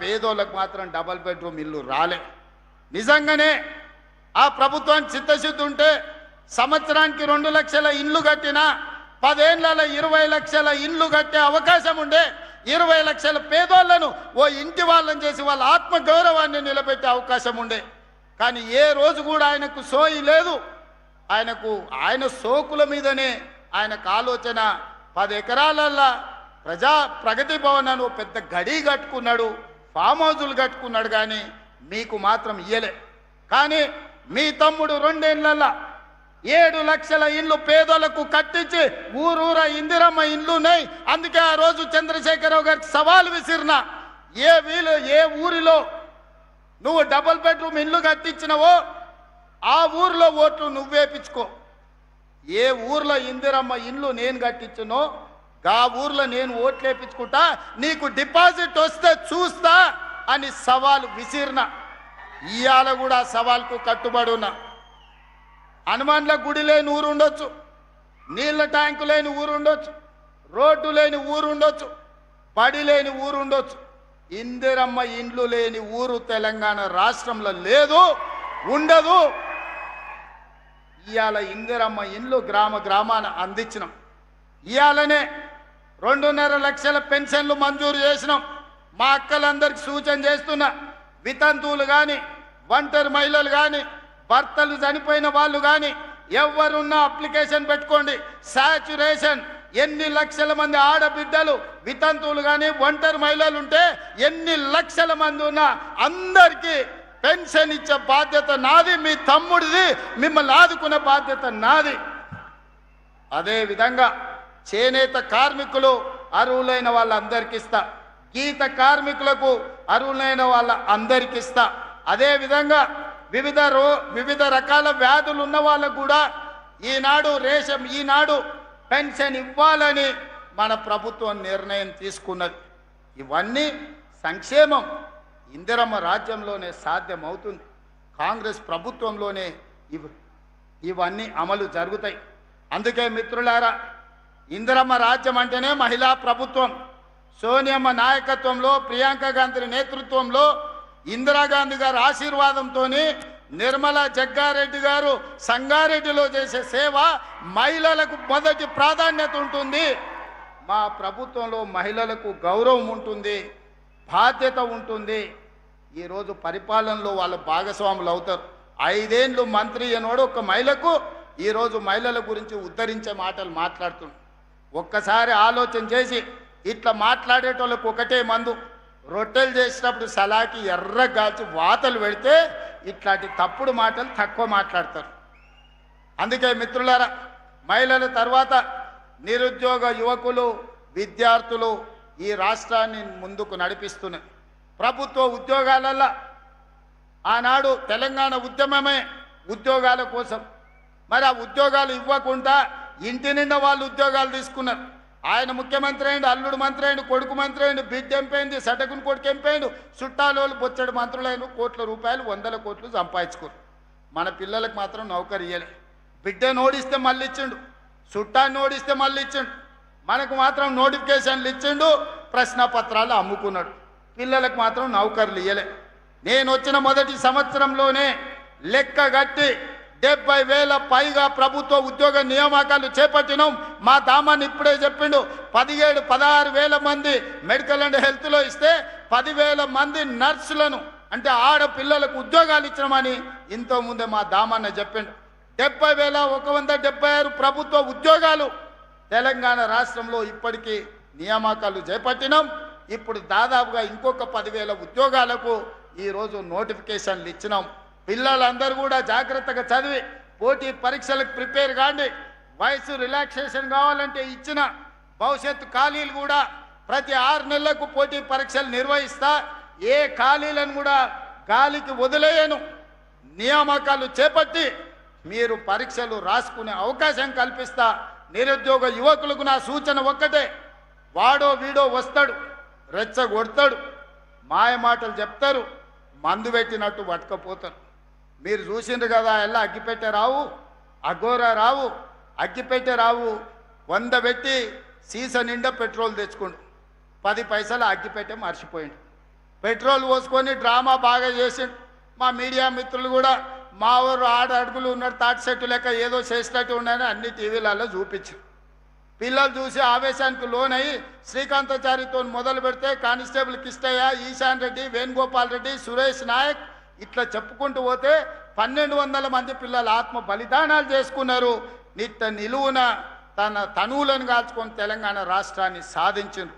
పేదోళ్ళకు మాత్రం double bedroom ఇల్లు రాలే. నిజంగానే ఆ ప్రభుత్వానికి చిత్తశుద్ధి ఉంటే సంవత్సరానికి 2 లక్షల ఇండ్లు కట్టినా 10 ఏళ్లలో 20 లక్షల ఇండ్లు కట్టే అవకాశం ఉండే. 20 లక్షల పేదోళ్లను ఓ ఇంటి వాళ్ళని చేసి వాళ్ళ ఆత్మ గౌరవాన్ని నిలబెట్టే అవకాశం ఉండే. కానీ ఏ రోజు కూడా ఆయనకు సోయి లేదు. ఆయన సోకుల మీదనే ఆయనకు ఆలోచన. 10 ఎకరాలల్లా ప్రగతి భవన్ అని పెద్ద గడి కట్టుకున్నాడు, ఫామ్ హౌజులు కట్టుకున్నాడు, కానీ మీకు మాత్రం ఇయ్యలే. కానీ మీ తమ్ముడు 2 ఏళ్లలో 7 లక్షల ఇండ్లు పేదలకు కట్టించి ఊరూర ఇందిరమ్మ ఇండ్లున్నాయి. అందుకే ఆ రోజు చంద్రశేఖరరావు గారికి సవాల్ విసిరిన, ఏ ఊరిలో నువ్వు డబుల్ బెడ్రూమ్ ఇల్లు కట్టించినవో ఆ ఊర్లో ఓట్లు నువ్వేపించుకో. ఏ ఊర్లో ఇందిరమ్మ ఇండ్లు నేను కట్టించునో ఆ ఊర్లో నేను ఓట్లు వేయించుకుంటా, నీకు డిపాజిట్ వస్తే చూస్తా అని సవాల్ విసిరిన. ఇవాళ కూడా సవాల్కు కట్టుబడి ఉన్నా. హనుమాన్ల గుడి లేని ఊరు ఉండొచ్చు, నీళ్ళ ట్యాంకు లేని ఊరు ఉండొచ్చు, రోడ్డు లేని ఊరు ఉండొచ్చు, బడి లేని ఊరు ఉండొచ్చు. ఇందిరమ్మ ఇండ్లు లేని ఊరు తెలంగాణ రాష్ట్రంలో లేదు, ఉండదు. ఇవాళ ఇందిరమ్మ ఇండ్లు గ్రామాన అందించినాం. ఇవాళనే 2.5 లక్షల పెన్షన్లు మంజూరు చేసినాం. మా అక్కలందరికీ సూచన చేస్తున్నా, వితంతువులు కానీ, ఒంటరి మహిళలు కానీ, భర్తలు చనిపోయిన వాళ్ళు కానీ ఎవరున్నా అప్లికేషన్ పెట్టుకోండి. సాచ్యురేషన్ ఎన్ని లక్షల మంది ఆడబిడ్డలు వితంతువులు కానీ ఒంటరి మహిళలు ఉంటే ఎన్ని లక్షల మంది ఉన్నా అందరికీ పెన్షన్ ఇచ్చే బాధ్యత నాది, మీ తమ్ముడిది. మిమ్మల్ని ఆదుకునే బాధ్యత నాది. అదేవిధంగా చేనేత కార్మికులు అర్హులైన వాళ్ళందరికీ ఇస్తా, గీత కార్మికులకు అర్హులైన వాళ్ళ అందరికీ ఇస్తా. అదేవిధంగా వివిధ రకాల వ్యాధులు ఉన్న వాళ్ళకు కూడా ఈనాడు పెన్షన్ ఇవ్వాలని మన ప్రభుత్వం నిర్ణయం తీసుకున్నది. ఇవన్నీ సంక్షేమం ఇందిరమ్మ రాజ్యంలోనే సాధ్యమవుతుంది. కాంగ్రెస్ ప్రభుత్వంలోనే ఇవన్నీ అమలు జరుగుతాయి. అందుకే మిత్రులారా, ఇందిరమ్మ రాజ్యం అంటేనే మహిళా ప్రభుత్వం. సోనియమ్మ నాయకత్వంలో, ప్రియాంక గాంధీ నేతృత్వంలో, ఇందిరాగాంధీ గారి ఆశీర్వాదంతో నిర్మలా జగ్గారెడ్డి గారు సంగారెడ్డిలో చేసే సేవ మహిళలకు మొదటి ప్రాధాన్యత ఉంటుంది. మా ప్రభుత్వంలో మహిళలకు గౌరవం ఉంటుంది, బాధ్యత ఉంటుంది. ఈరోజు పరిపాలనలో వాళ్ళ భాగస్వాములు అవుతారు. 5 ఏళ్ళు మంత్రి అనోడు ఒక మహిళకు ఈరోజు మహిళల గురించి ఉద్ధరించే మాటలు మాట్లాడుతున్నాడు. ఒక్కసారి ఆలోచన చేసి ఇట్లా మాట్లాడేటోళ్ళకు ఒకటే మందు, రొట్టెలు చేసేటప్పుడు సలాకి ఎర్రగాల్చి వాతలు పెడితే ఇట్లాంటి తప్పుడు మాటలు తక్కువ మాట్లాడతారు. అందుకే మిత్రులారా, మహిళల తర్వాత నిరుద్యోగ యువకులు, విద్యార్థులు ఈ రాష్ట్రాన్ని ముందుకు నడిపిస్తున్నారు. ప్రభుత్వ ఉద్యోగాలలో ఆనాడు తెలంగాణ ఉద్యమమే ఉద్యోగాల కోసం. మరి ఆ ఉద్యోగాలు ఇవ్వకుండా ఇంటి నిండా వాళ్ళు ఉద్యోగాలు తీసుకున్నారు. ఆయన ముఖ్యమంత్రి అయిండు, అల్లుడు మంత్రి అయిండు, కొడుకు మంత్రి అయిండు, బిడ్డ ఎంపైంది, సటకుని కొడుకు ఎంపైండు, చుట్టాలోళ్ళు బొచ్చడు మంత్రులైన కోట్ల రూపాయలు 100 కోట్లు సంపాదించుకోరు. మన పిల్లలకు మాత్రం నౌకరు ఇయ్యలే. బిడ్డను ఓడిస్తే మళ్ళీ ఇచ్చిండు, చుట్టాన్ని ఓడిస్తే మళ్ళీ ఇచ్చిండు. మనకు మాత్రం నోటిఫికేషన్లు ఇచ్చిండు, ప్రశ్నపత్రాలు అమ్ముకున్నాడు. పిల్లలకు మాత్రం నౌకర్లు ఇయ్యలే. నేను వచ్చిన మొదటి సంవత్సరంలోనే లెక్క గట్టి 70,000 పైగా ప్రభుత్వ ఉద్యోగ నియామకాలు చేపట్టినాం. మా దామాన్ని ఇప్పుడే చెప్పిండు, 16,000 మంది మెడికల్ అండ్ హెల్త్లో ఇస్తే 10,000 మంది నర్సులను అంటే ఆడపిల్లలకు ఉద్యోగాలు ఇచ్చినామని ఇంతకుముందే మా దామాన్న చెప్పిండు. 70,176 ప్రభుత్వ ఉద్యోగాలు తెలంగాణ రాష్ట్రంలో ఇప్పటికీ నియామకాలు చేపట్టినాం. ఇప్పుడు దాదాపుగా ఇంకొక 10,000 ఉద్యోగాలకు ఈరోజు నోటిఫికేషన్లు ఇచ్చినాం. పిల్లలందరూ కూడా జాగ్రత్తగా చదివి పోటీ పరీక్షలకు ప్రిపేర్ కాండి. వయసు రిలాక్సేషన్ కావాలంటే ఇచ్చిన భవిష్యత్తు ఖాళీలు కూడా ప్రతి 6 నెలలకు పోటీ పరీక్షలు నిర్వహిస్తా. ఏ ఖాళీలను కూడా గాలికి వదిలేయను. నియామకాలు చేపట్టి మీరు పరీక్షలు రాసుకునే అవకాశం కల్పిస్తా. నిరుద్యోగ యువకులకు నా సూచన ఒక్కటే, వాడో వీడో వస్తాడు, రెచ్చగొడతాడు, మాయ మాటలు చెప్తారు, మందు పెట్టినట్టు పట్టుకపోతారు. మీరు చూసిండ్రు కదా, ఎలా అగ్గిపెట్టే రావు, అఘోర రావు, అగ్గిపెట్టే రావు 100 పెట్టి సీస నిండా పెట్రోల్ తెచ్చుకోండు, 10 పైసలు అగ్గిపెట్టే మర్చిపోయిండు. పెట్రోల్ పోసుకొని డ్రామా బాగా చేసిండు. మా మీడియా మిత్రులు కూడా మా ఊరు 6 అడుగులు ఉన్నాడు తాటి చెట్టు లెక్క ఏదో చేసినట్టు ఉన్నాయని అన్ని టీవీలలో చూపించారు. పిల్లలు చూసి ఆవేశానికి లోనయ్యి శ్రీకాంతాచారితో మొదలు పెడితే కానిస్టేబుల్ కిష్టయ్య, ఈశాన్ రెడ్డి, వేణుగోపాల్ రెడ్డి, సురేష్ నాయక్ ఇట్లా చెప్పుకుంటూ పోతే 1200 మంది పిల్లలు ఆత్మ బలిదానాలు చేసుకున్నారు. నిట్ట నిలువున తన తనువులను కాల్చుకొని తెలంగాణ రాష్ట్రాన్ని సాధించారు.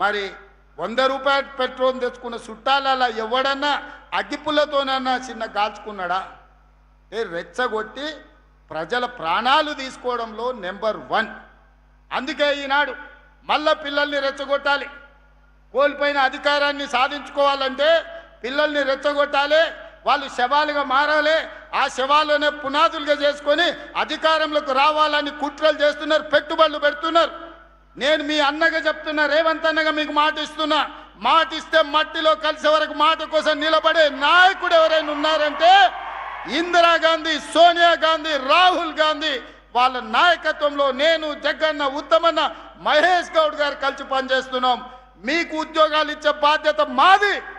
మరి 100 రూపాయల పెట్రోల్ తెచ్చుకున్న చుట్టాలలో ఎవడన్నా అగ్గిపుల్లతోనన్నా చిన్న కాల్చుకున్నాడా? రెచ్చగొట్టి ప్రజల ప్రాణాలు తీసుకోవడంలో నెంబర్ 1. అందుకే ఈనాడు మళ్ళా పిల్లల్ని రెచ్చగొట్టాలి. కోల్పోయిన అధికారాన్ని సాధించుకోవాలంటే పిల్లల్ని రెచ్చగొట్టాలి. వాళ్ళు శవాలుగా మారాలి. ఆ శవాలనే పునాదులుగా చేసుకొని అధికారంలోకి రావాలని కుట్రలు చేస్తున్నారు, పెట్టుబడులు పెడుతున్నారు. నేను మీ అన్నగా చెప్తున్నా, రేవంత్ అన్నగా మీకు మాట ఇస్తున్నా. మాట ఇస్తే మట్టిలో కలిసే వరకు మాట కోసం నిలబడే నాయకుడు ఎవరైనా ఉన్నారంటే ఇందిరాగాంధీ, సోనియా గాంధీ, రాహుల్ గాంధీ వాళ్ళ నాయకత్వంలో నేను, జగన్న, ఉత్తమన్న, మహేష్ గౌడ్ గారు కలిసి పనిచేస్తున్నాం. మీకు ఉద్యోగాలు ఇచ్చే బాధ్యత మాది.